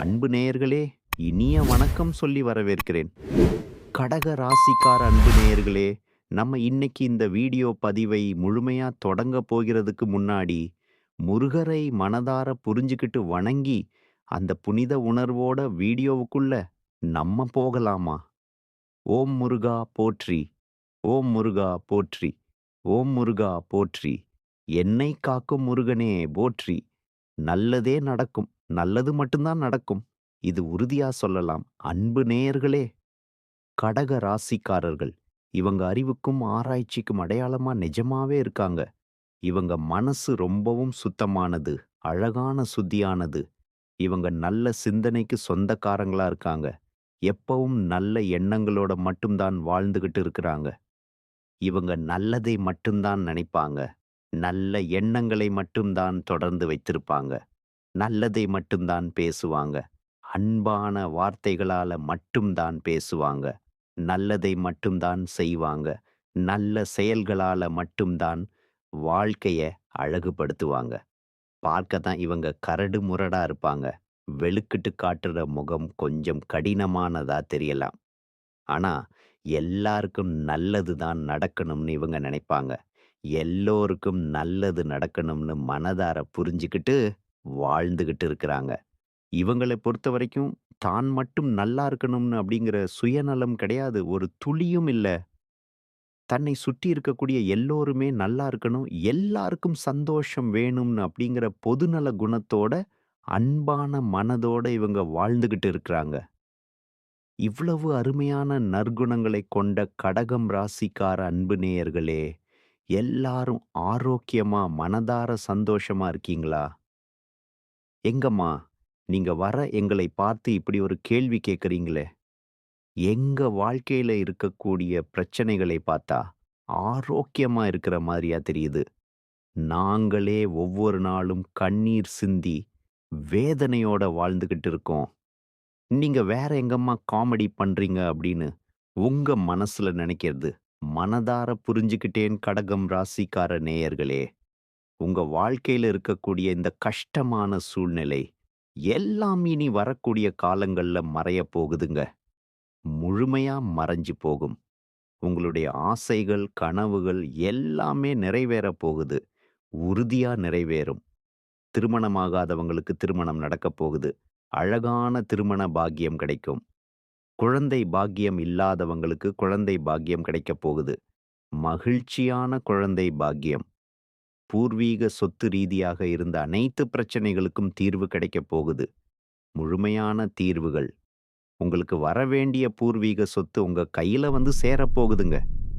அன்பு நேயர்களே, இனிய வணக்கம் சொல்லி வரவேற்கிறேன். கடக ராசிக்கார அன்பு நேயர்களே, நம்ம இன்னைக்கு இந்த வீடியோ பதிவை முழுமையா தொடங்க போகிறதுக்கு முன்னாடி, முருகரை மனதார புரிஞ்சுக்கிட்டு வணங்கி, அந்த புனித உணர்வோட வீடியோவுக்குள்ள நம்ம போகலாமா? ஓம் முருகா போற்றி, ஓம் முருகா போற்றி, ஓம் முருகா போற்றி, என்னை காக்கும் முருகனே போற்றி. நல்லதே நடக்கும். நல்லது மட்டும்தான் நடக்கும். இது உறுதியா சொல்லலாம். அன்பு நேயர்களே, கடக ராசிக்காரர்கள். இவங்க அறிவுக்கும் ஆராய்ச்சிக்கும் அடையாளமா நிஜமாவே இருக்காங்க. இவங்க மனசு ரொம்பவும் சுத்தமானது, அழகான சுத்தியானது. இவங்க நல்ல சிந்தனைக்கு சொந்தக்காரங்களா இருக்காங்க. எப்பவும் நல்ல எண்ணங்களோட மட்டும்தான் வாழ்ந்துகிட்டு இருக்கிறாங்க. இவங்க நல்லதை மட்டும்தான் நினைப்பாங்க. நல்ல எண்ணங்களை மட்டும்தான் தொடர்ந்து வைத்திருப்பாங்க. நல்லதை மட்டும்தான் பேசுவாங்க. அன்பான வார்த்தைகளால மட்டும்தான் பேசுவாங்க. நல்லதை மட்டும்தான் செய்வாங்க. நல்ல செயல்களால மட்டும்தான் வாழ்க்கைய அழகுபடுத்துவாங்க. பார்க்க தான் இவங்க கரடு முரடா இருப்பாங்க. வெளுக்கிட்டு காட்டுற முகம் கொஞ்சம் கடினமானதா தெரியலாம். ஆனா, எல்லாருக்கும் நல்லது தான் நடக்கணும்னு இவங்க நினைப்பாங்க. எல்லோருக்கும் நல்லது நடக்கணும்னு மனதார புரிஞ்சுக்கிட்டு வாழ்ந்துகிட்டு இருக்கிறாங்க. இவங்கள பொறுத்தவரைக்கும் தான் மட்டும் நல்லா இருக்கணும்னு அப்படிங்கிற சுயநலம் கிடையாது. ஒரு துளியும் இல்ல. தன்னை சுற்றி இருக்கக்கூடிய எல்லோருமே நல்லா இருக்கணும். எல்லாருக்கும் சந்தோஷம் வேணும்னு அப்படிங்கிற பொதுநல குணத்தோட, அன்பான மனதோட இவங்க வாழ்ந்துகிட்டு இருக்கிறாங்க. இவ்வளவு அருமையான நற்குணங்களைக் கொண்ட கடகம் ராசிக்கார அன்பு நேயர்களே! எல்லாரும் ஆரோக்கியமா, மனதார சந்தோஷமா இருக்கீங்களா? எங்கம்மா, நீங்க வர எங்களை பார்த்து இப்படி ஒரு கேள்வி கேட்கிறீங்களே! எங்க வாழ்க்கையில இருக்கக்கூடிய பிரச்சனைகளை பார்த்தா, ஆரோக்கியமா இருக்கிற மாரியா தெரியுது. நாங்களே ஒவ்வொரு நாளும் கண்ணீர் சிந்தி, வேதனையோட வாழ்ந்துகிட்டு இருக்கோம். நீங்க வேற எங்கம்மா காமெடி பண்றீங்க அப்படின்னு, உங்க மனசுல நெனைக்கிறது, மனதார புரிஞ்சுக்கிட்டேன் கடகம் ராசிக்கார நேயர்களே. உங்க வாழ்க்கையில இருக்கக்கூடிய இந்த கஷ்டமான சூழ்நிலை, எல்லாம் இனி வரக்கூடிய காலங்கள்ல மறையப் போகுதுங்க. முழுமையா மறைஞ்சு போகும். உங்களுடைய ஆசைகள், கனவுகள் எல்லாமே நிறைவேறப் போகுது. உறுதியா நிறைவேறும். திருமணமாகாதவங்களுக்கு திருமணம் நடக்கப் போகுது. அழகான திருமண பாக்கியம் கிடைக்கும். குழந்தை பாக்கியம் இல்லாதவங்களுக்கு குழந்தை பாக்கியம் கிடைக்கப் போகுது. மகிழ்ச்சியான குழந்தை பாக்கியம். பூர்வீக சொத்து ரீதியாக இருந்த அனைத்து பிரச்சனைகளுக்கும் தீர்வு கிடைக்கப் போகுது. முழுமையான தீர்வுகள். உங்களுக்கு வரவேண்டிய பூர்வீக சொத்து உங்க கையில வந்து சேரப்போகுதுங்க.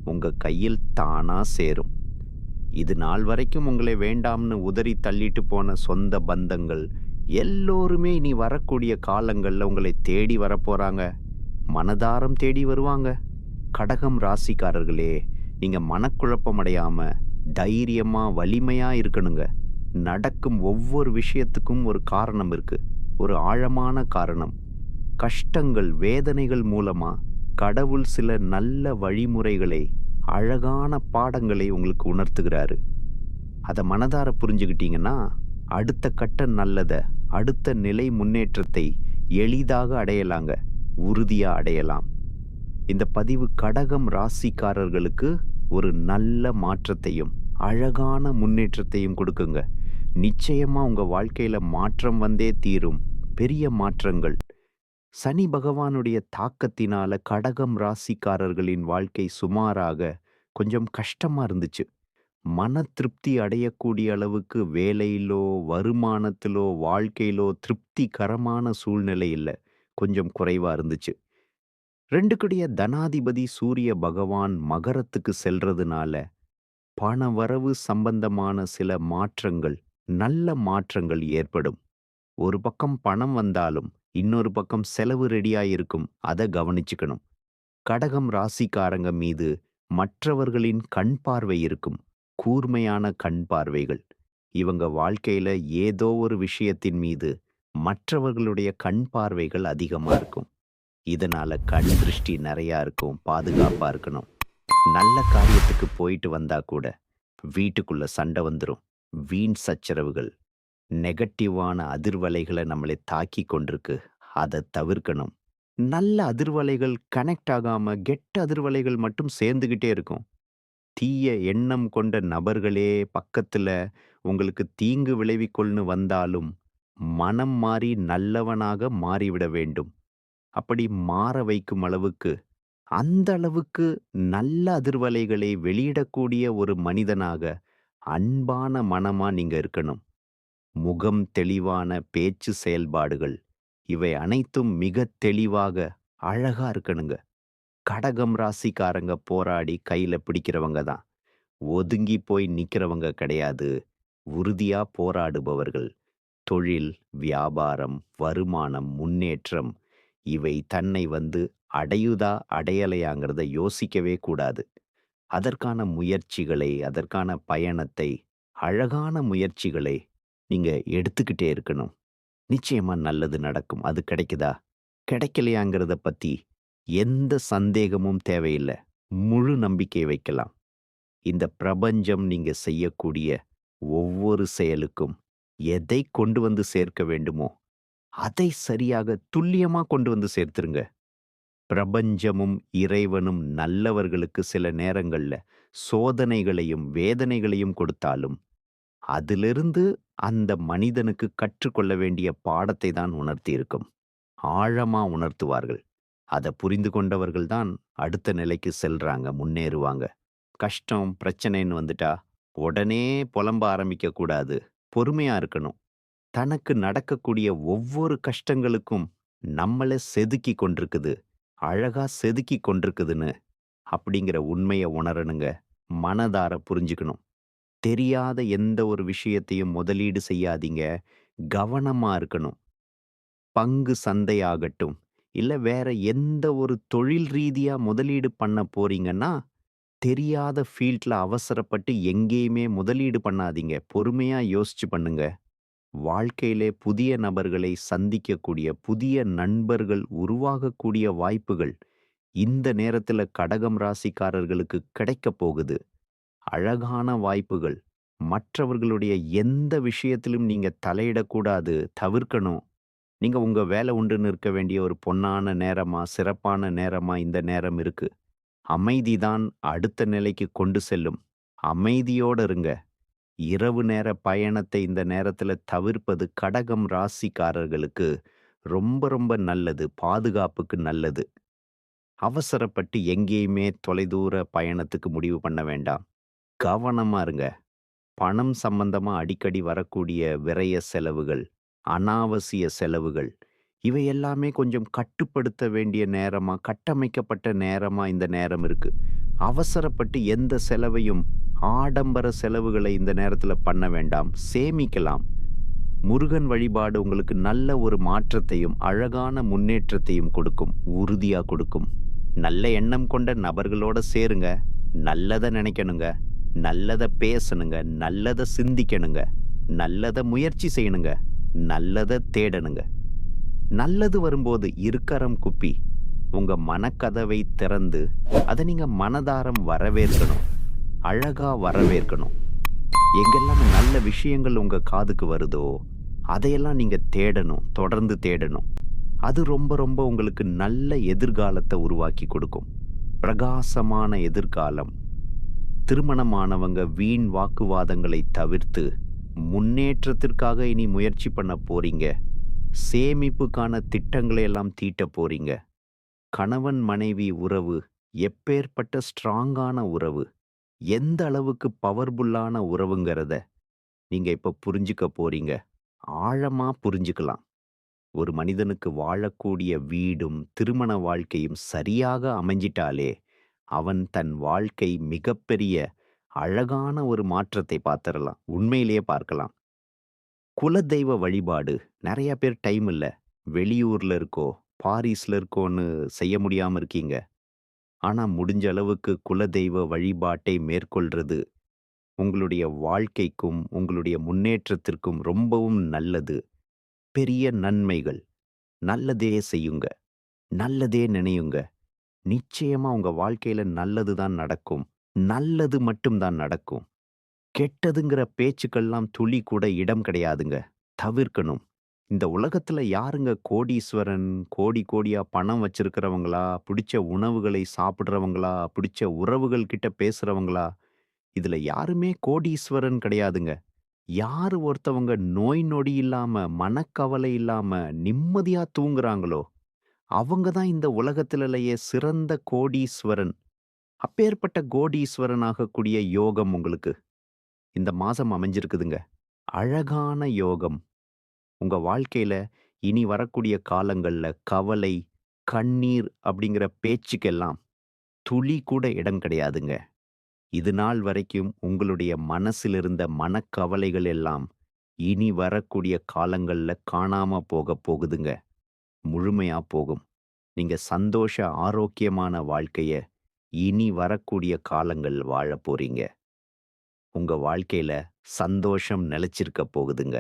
உங்க கையில் தானா சேரும். இது நாள் வரைக்கும் உங்களை வேண்டாம்னு உதறி தள்ளிட்டு போன சொந்த பந்தங்கள் எல்லோருமே இனி வரக்கூடிய காலங்கள்ல உங்களை தேடி வரப்போறாங்க. மனதாரம் தேடி வருவாங்க. கடகம் ராசிக்காரர்களே, நீங்க மனக்குழப்பம் அடையாம தைரியமா வலிமையா இருக்கணுங்க. நடக்கும் ஒவ்வொரு விஷயத்துக்கும் ஒரு காரணம் இருக்கு. ஒரு ஆழமான காரணம். கஷ்டங்கள், வேதனைகள் மூலமா கடவுள் சில நல்ல வழிமுறைகளை, அழகான பாடங்களை உங்களுக்கு உணர்த்துகிறாரு. அத மனதார புரிஞ்சுக்கிட்டீங்கன்னா, அடுத்த கட்ட நல்லத, அடுத்த நிலை முன்னேற்றத்தை எளிதாக அடையலாங்க. உறுதியா அடையலாம். இந்த பதிவு கடகம் ராசிக்காரர்களுக்கு ஒரு நல்ல மாற்றத்தையும், அழகான முன்னேற்றத்தையும் கொடுக்குங்க. நிச்சயமா உங்க வாழ்க்கையில மாற்றம் வந்தே தீரும். பெரிய மாற்றங்கள். சனி பகவானுடைய தாக்கத்தினால கடகம் ராசிக்காரர்களின் வாழ்க்கை சுமாராக கொஞ்சம் கஷ்டமா இருந்துச்சு. மன திருப்தி அடையக்கூடிய அளவுக்கு வேலையிலோ, வருமானத்திலோ, வாழ்க்கையிலோ திருப்திகரமான சூழ்நிலை இல்ல. கொஞ்சம் குறைவா இருந்துச்சு. 2க்குடைய தனாதிபதி சூரிய பகவான் மகரத்துக்கு செல்றதுனால, பணவரவு சம்பந்தமான சில மாற்றங்கள், நல்ல மாற்றங்கள் ஏற்படும். ஒரு பக்கம் பணம் வந்தாலும், இன்னொரு பக்கம் செலவு ரெடியா இருக்கும். அத கவனிச்சுக்கணும். கடகம் ராசிக்காரங்க மீது மற்றவர்களின் கண் பார்வை இருக்கும். கூர்மையான கண் பார்வைகள். இவங்க வாழ்க்கையில ஏதோ ஒரு விஷயத்தின் மீது மற்றவர்களுடைய கண் பார்வைகள் அதிகமா இருக்கும். இதனால கண் திருஷ்டி நெறையா இருக்கும். பாதுகாப்பா இருக்கணும். நல்ல காரியத்துக்கு போயிட்டு வந்தா கூட, வீட்டுக்குள்ள சண்டை வந்துரும். வீண் சச்சரவுகள், நெகட்டிவான அதிர்வலைகள நம்மளை தாக்கிக் கொண்டிருக்கு. அத தவிர்க்கணும். நல்ல அதிர்வலைகள் கனெக்ட் ஆகாம, கெட்ட அதிர்வலைகள் மட்டும் சேர்ந்துகிட்டே இருக்கும். தீய எண்ணம் கொண்ட நபர்களே பக்கத்துல உங்களுக்கு தீங்கு விளைவிக்கொள்ன்னு வந்தாலும், மனம் மாறி நல்லவனாக மாறிவிட வேண்டும். அப்படி மாற வைக்கும் அளவுக்கு, அந்த அளவுக்கு நல்ல அதிர்வலைகளை வெளியிடக்கூடிய ஒரு மனிதனாக, அன்பான மனமா நீங்க இருக்கணும். முகம் தெளிவான பேச்சு செயல்பாடுகள், இவை அனைத்தும் மிகத் தெளிவாக, அழகா இருக்கணுங்க. கடகம் ராசிக்காரங்க போராடி கையில பிடிக்கிறவங்க தான். ஒதுங்கி போய் நிக்கிறவங்க கிடையாது. உறுதியா போராடுபவர்கள். தொழில், வியாபாரம், வருமானம், முன்னேற்றம் இவை தன்னை அடையுதா, அடையலையாங்கிறத யோசிக்கவே கூடாது. அதற்கான முயற்சிகளை, அதற்கான பயணத்தை, அழகான முயற்சிகளை நீங்க எடுத்துக்கிட்டே இருக்கணும். நிச்சயமா நல்லது நடக்கும். அது கிடைக்குதா? கிடைக்கலையாங்கிறத பத்தி எந்த சந்தேகமும் தேவையில்ல. முழு நம்பிக்கை வைக்கலாம். இந்த பிரபஞ்சம் நீங்க செய்யக்கூடிய ஒவ்வொரு செயலுக்கும் எதை கொண்டு வந்து சேர்க்க வேண்டுமோ, அதை சரியாக துல்லியமா கொண்டு வந்து சேர்த்துருங்க. பிரபஞ்சமும், இறைவனும் நல்லவர்களுக்கு சில நேரங்கள்ல சோதனைகளையும், வேதனைகளையும் கொடுத்தாலும், அதிலிருந்து அந்த மனிதனுக்கு கற்றுக்கொள்ள வேண்டிய பாடத்தை தான் உணர்த்தியிருக்கும். ஆழமா உணர்த்துவார்கள். அத புரிந்து கொண்டவர்கள் தான் அடுத்த நிலைக்கு செல்றாங்க, முன்னேறுவாங்க. கஷ்டம், பிரச்சனைன்னு வந்துட்டா, உடனே புலம்ப ஆரம்பிக்கக் கூடாது. பொறுமையா இருக்கணும். தனக்கு நடக்கக்கூடிய ஒவ்வொரு கஷ்டங்களுக்கும் நம்மள செதுக்கிக் கொண்டிருக்குது. அழகா செதுக்கிக் கொண்டிருக்குதுன்னு அப்படிங்கிற உண்மைய உணரணுங்க. மனதார புரிஞ்சுக்கணும். தெரியாத எந்த ஒரு விஷயத்தையும் முதலீடு செய்யாதீங்க. கவனமா இருக்கணும். பங்கு சந்தையாகட்டும், இல்ல வேற எந்த ஒரு தொழில் ரீதியா முதலீடு பண்ண போறீங்கன்னா, தெரியாத ஃபீல்ட்ல அவசரப்பட்டு எங்கேயுமே முதலீடு பண்ணாதீங்க. பொறுமையா யோசிச்சு பண்ணுங்க. வாழ்க்கையிலே புதிய நபர்களை சந்திக்கக்கூடிய, புதிய நண்பர்கள் உருவாகக்கூடிய வாய்ப்புகள் இந்த நேரத்துல கடகம் ராசிக்காரர்களுக்கு கிடைக்கப் போகுது. அழகான வாய்ப்புகள். மற்றவர்களுடைய எந்த விஷயத்திலும் நீங்க தலையிடக்கூடாது, தவிர்க்கணும். நீங்க உங்க வேலை உண்டுன்னு இருக்க வேண்டிய ஒரு பொன்னான நேரமா, சிறப்பான நேரமா இந்த நேரம் இருக்கு. அமைதிதான் அடுத்த நிலைக்கு கொண்டு செல்லும். அமைதியோட இருங்க. இரவு நேர பயணத்தை இந்த நேரத்துல தவிர்ப்பது கடகம் ராசிக்காரர்களுக்கு ரொம்ப ரொம்ப நல்லது. பாதுகாப்புக்கு நல்லது. அவசரப்பட்டு எங்கேயுமே தொலைதூர பயணத்துக்கு முடிவு பண்ண வேண்டாம். கவனமா இருங்க. பணம் சம்பந்தமா அடிக்கடி வரக்கூடிய விரய செலவுகள், அனாவசிய செலவுகள், இவை எல்லாமே கொஞ்சம் கட்டுப்படுத்த வேண்டிய நேரமா, கட்டமைக்கப்பட்ட நேரமா இந்த நேரம் இருக்கு. அவசரப்பட்டு எந்த செலவையும், ஆடம்பர செலவுகளை இந்த நேரத்துல பண்ண வேண்டாம். சேமிக்கலாம். முருகன் வழிபாடு உங்களுக்கு நல்ல ஒரு மாற்றத்தையும், அழகான முன்னேற்றத்தையும் கொடுக்கும். உறுதியா கொடுக்கும். நல்ல எண்ணம் கொண்ட நபர்களோட சேருங்க. நல்லத நினைக்கணுங்க. நல்லத பேசணுங்க. நல்லத சிந்திக்கணுங்க. நல்லத முயற்சி செய்யணுங்க. நல்லத தேடணுங்க. நல்லது வரும்போது இருக்கரம் குப்பி, உங்க மனக்கதவை திறந்து, அத நீங்க மனதாரம் வரவேற்கணும். அழகா வரவேற்கணும். எங்கெல்லாம் நல்ல விஷயங்கள் உங்க காதுக்கு வருதோ, அதையெல்லாம் நீங்க தேடணும். தொடர்ந்து தேடணும். அது ரொம்ப ரொம்ப உங்களுக்கு நல்ல எதிர்காலத்தை உருவாக்கி கொடுக்கும். பிரகாசமான எதிர்காலம். திருமணமானவங்க வீண் வாக்குவாதங்களை தவிர்த்து, முன்னேற்றத்திற்காக இனி முயற்சி பண்ண போறீங்க. சேமிப்புக்கான திட்டங்களை எல்லாம் தீட்டப் போறீங்க. கணவன் மனைவி உறவு எப்பேற்பட்ட ஸ்ட்ராங்கான உறவு, எந்த அளவுக்கு பவர்ஃபுல்லான உறவுங்கிறத நீங்க இப்ப புரிஞ்சுக்க போறீங்க. ஆழமா புரிஞ்சுக்கலாம். ஒரு மனிதனுக்கு வாழக்கூடிய வீடும், திருமண வாழ்க்கையும் சரியாக அமைஞ்சிட்டாலே, அவன் தன் வாழ்க்கை மிகப்பெரிய அழகான ஒரு மாற்றத்தை பார்த்திரலாம். உண்மையிலேயே பார்க்கலாம். குலதெய்வ வழிபாடு நெறைய பேர் டைம் இல்ல. வெளியூர்ல இருக்கோ, பாரிஸ்ல இருக்கோன்னு செய்ய முடியாம இருக்கீங்க. ஆனா முடிஞ்ச அளவுக்கு குலதெய்வ வழிபாட்டை மேற்கொள்றது உங்களுடைய வாழ்க்கைக்கும், உங்களுடைய முன்னேற்றத்திற்கும் ரொம்பவும் நல்லது. பெரிய நன்மைகள். நல்லதே செய்யுங்க. நல்லதே நினையுங்க. நிச்சயமா உங்க வாழ்க்கையில நல்லது தான் நடக்கும். நல்லது மட்டும் தான் நடக்கும். கெட்டதுங்கிற பேச்சுக்கெல்லாம் துளி கூட இடம் கிடையாதுங்க. தவிர்க்கணும். இந்த உலகத்துல யாருங்க கோடீஸ்வரன், கோடி கோடியா பணம் வச்சிருக்கிறவங்களா, பிடிச்ச உணவுகளை சாப்பிடுறவங்களா, பிடிச்ச உறவுகள் கிட்ட பேசுறவங்களா, இதுல யாருமே கோடீஸ்வரன் கிடையாதுங்க. யாரு ஒருத்தவங்க நோய் நொடி இல்லாம, மனக்கவலை இல்லாம, நிம்மதியா தூங்குறாங்களோ, அவங்க தான் இந்த உலகத்திலேயே சிறந்த கோடீஸ்வரன். அப்பேற்பட்ட கோடீஸ்வரன் ஆகக்கூடிய யோகம் உங்களுக்கு இந்த மாசம் அமைஞ்சிருக்குதுங்க. அழகான யோகம். உங்க வாழ்க்கையில இனி வரக்கூடிய காலங்கள்ல கவலை, கண்ணீர் அப்படிங்கிற பேச்சுக்கெல்லாம் துளி கூட இடம் கிடையாதுங்க. இது நாள் வரைக்கும் உங்களுடைய மனசில் இருந்த மனக்கவலைகள் எல்லாம் இனி வரக்கூடிய காலங்கள்ல காணாம போக போகுதுங்க. முழுமையா போகும். நீங்க சந்தோஷ, ஆரோக்கியமான வாழ்க்கைய இனி வரக்கூடிய காலங்கள் வாழப் போறீங்க. உங்க வாழ்க்கையில சந்தோஷம் நிலைச்சிருக்க போகுதுங்க.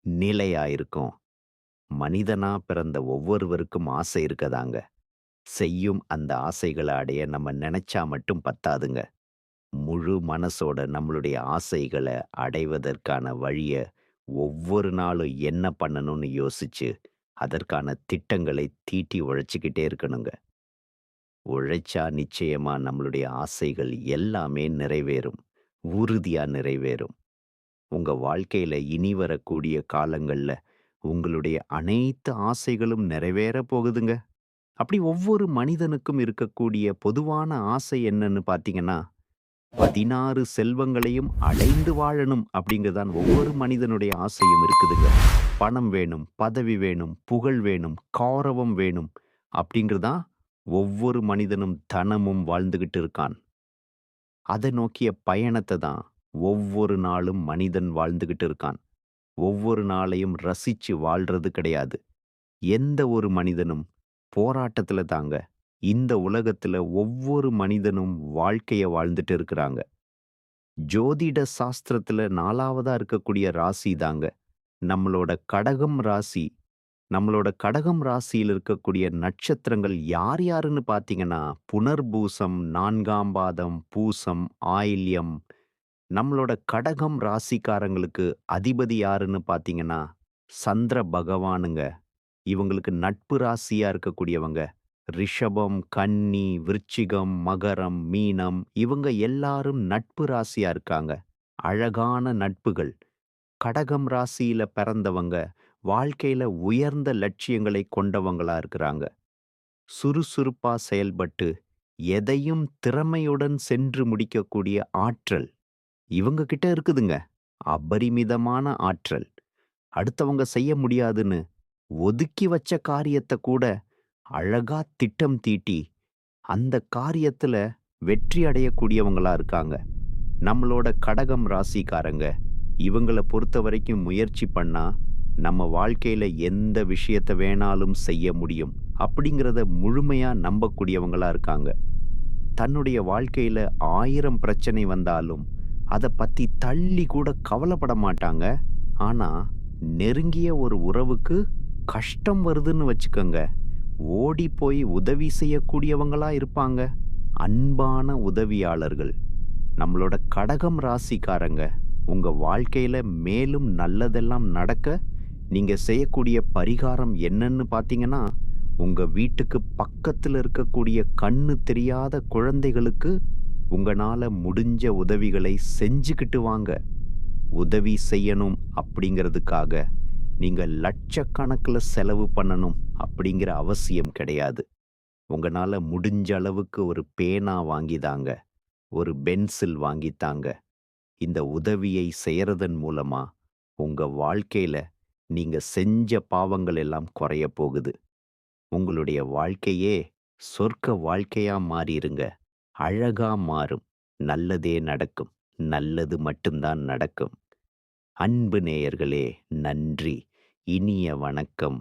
நிலையா இருக்கும். மனிதனா பிறந்த ஒவ்வொருவருக்கும் ஆசை இருக்கதாங்க. செய்யும் அந்த ஆசைகள அடைய நம்ம நெனச்சா மட்டும் பத்தாதுங்க. முழு மனசோட நம்மளுடைய ஆசைகள அடைவதற்கான வழிய ஒவ்வொரு நாளும் என்ன பண்ணணும்னு யோசிச்சு, அதற்கான திட்டங்களை தீட்டி உழைச்சுக்கிட்டே இருக்கணுங்க. உழைச்சா நிச்சயமா நம்மளுடைய ஆசைகள் எல்லாமே நிறைவேறும். உறுதியா நிறைவேறும். உங்க வாழ்க்கையில இனி வரக்கூடிய காலங்கள்ல உங்களுடைய அனைத்து ஆசைகளும் நிறைவேறப் போகுதுங்க. அப்படி ஒவ்வொரு மனிதனுக்கும் இருக்கக்கூடிய பொதுவான ஆசை என்னன்னு பார்த்தீங்கன்னா, 16 செல்வங்களையும் அடைந்து வாழணும் அப்படிங்கிறதான் ஒவ்வொரு மனிதனுடைய ஆசையும் இருக்குதுங்க. பணம் வேணும், பதவி வேணும், புகழ் வேணும், கௌரவம் வேணும் அப்படிங்கிறதான் ஒவ்வொரு மனிதனும் தனமும் வாழ்ந்துகிட்டு இருக்கான். அத நோக்கிய பயணத்த தான் ஒவ்வொரு நாளும் மனிதன் வாழ்ந்துகிட்டு இருக்கான். ஒவ்வொரு நாளையும் ரசிச்சு வாழ்றது கிடையாது. எந்த ஒரு மனிதனும் போராட்டத்துல தாங்க இந்த உலகத்துல ஒவ்வொரு மனிதனும் வாழ்க்கைய வாழ்ந்துட்டு இருக்கிறாங்க. ஜோதிட சாஸ்திரத்துல 4வதா இருக்கக்கூடிய ராசி தாங்க நம்மளோட கடகம் ராசி. நம்மளோட கடகம் ராசியில் இருக்கக்கூடிய நட்சத்திரங்கள் யார் யாருன்னு பார்த்தீங்கன்னா, புனர்பூசம், 4ஆம் பாதம், பூசம், ஆயில்யம். நம்மளோட கடகம் ராசிக்காரங்களுக்கு அதிபதி யாருன்னு பார்த்தீங்கன்னா, சந்திர பகவானுங்க. இவங்களுக்கு நட்பு ராசியா இருக்கக்கூடியவங்க. ரிஷபம், கன்னி, விருச்சிகம், மகரம், மீனம் இவங்க எல்லாரும் நட்பு ராசியா இருக்காங்க. அழகான நட்புகள். கடகம் ராசியில பிறந்தவங்க வாழ்க்கையில உயர்ந்த லட்சியங்களை கொண்டவங்களா இருக்கிறாங்க. சுறுசுறுப்பா செயல்பட்டு எதையும் திறமையுடன் சென்று முடிக்கக்கூடிய ஆற்றல் இவங்க கிட்ட இருக்குதுங்க. அபரிமிதமான ஆற்றல். அடுத்தவங்க செய்ய முடியாதுன்னு ஒதுக்கி வச்ச காரியத்த கூட அழகா திட்டம் தீட்டி அந்த காரியத்துல வெற்றி அடையக்கூடியவங்களா இருக்காங்க. நம்மளோட கடகம் ராசிக்காரங்க இவங்கள பொறுத்தவரைக்கும் முயற்சி பண்ணா நம்ம வாழ்க்கையில எந்த விஷயத்த வேணாலும் செய்ய முடியும் அப்படிங்கிறத முழுமையா நம்பக்கூடியவங்களா இருக்காங்க. தன்னுடைய வாழ்க்கையில 1000 பிரச்சனை வந்தாலும் அத பத்தி தள்ளி கூட கவலைப்பட மாட்டாங்க. ஆனா நெருங்கிய ஒரு உறவுக்கு கஷ்டம் வருதுன்னு வச்சுக்கோங்க, ஓடி போய் உதவி செய்யக்கூடியவங்களா இருப்பாங்க. அன்பான உதவியாளர்கள். நம்மளோட கடகம் ராசிக்காரங்க உங்க வாழ்க்கையில மேலும் நல்லதெல்லாம் நடக்க நீங்க செய்யக்கூடிய பரிகாரம் என்னன்னு பார்த்தீங்கன்னா, உங்க வீட்டுக்கு பக்கத்துல இருக்கக்கூடிய கண்ணு தெரியாத குழந்தைகளுக்கு உங்கனால முடிஞ்ச உதவிகளை செஞ்சுக்கிட்டு வாங்க. உதவி செய்யணும் அப்படிங்கிறதுக்காக நீங்க லட்சக்கணக்குல செலவு பண்ணணும் அப்படிங்கிற அவசியம் கிடையாது. உங்கனால முடிஞ்ச அளவுக்கு ஒரு பேனா வாங்கிதாங்க, ஒரு பென்சில் வாங்கித்தாங்க. இந்த உதவியை செய்யறதன் மூலமா உங்க வாழ்க்கையில நீங்க செஞ்ச பாவங்கள் எல்லாம் குறைய போகுது. உங்களுடைய வாழ்க்கையே சொர்க்க வாழ்க்கையா மாறிருங்க. அழகா மாறும். நல்லதே நடக்கும். நல்லது மட்டும்தான் நடக்கும். அன்பு நேயர்களே, நன்றி. இனிய வணக்கம்.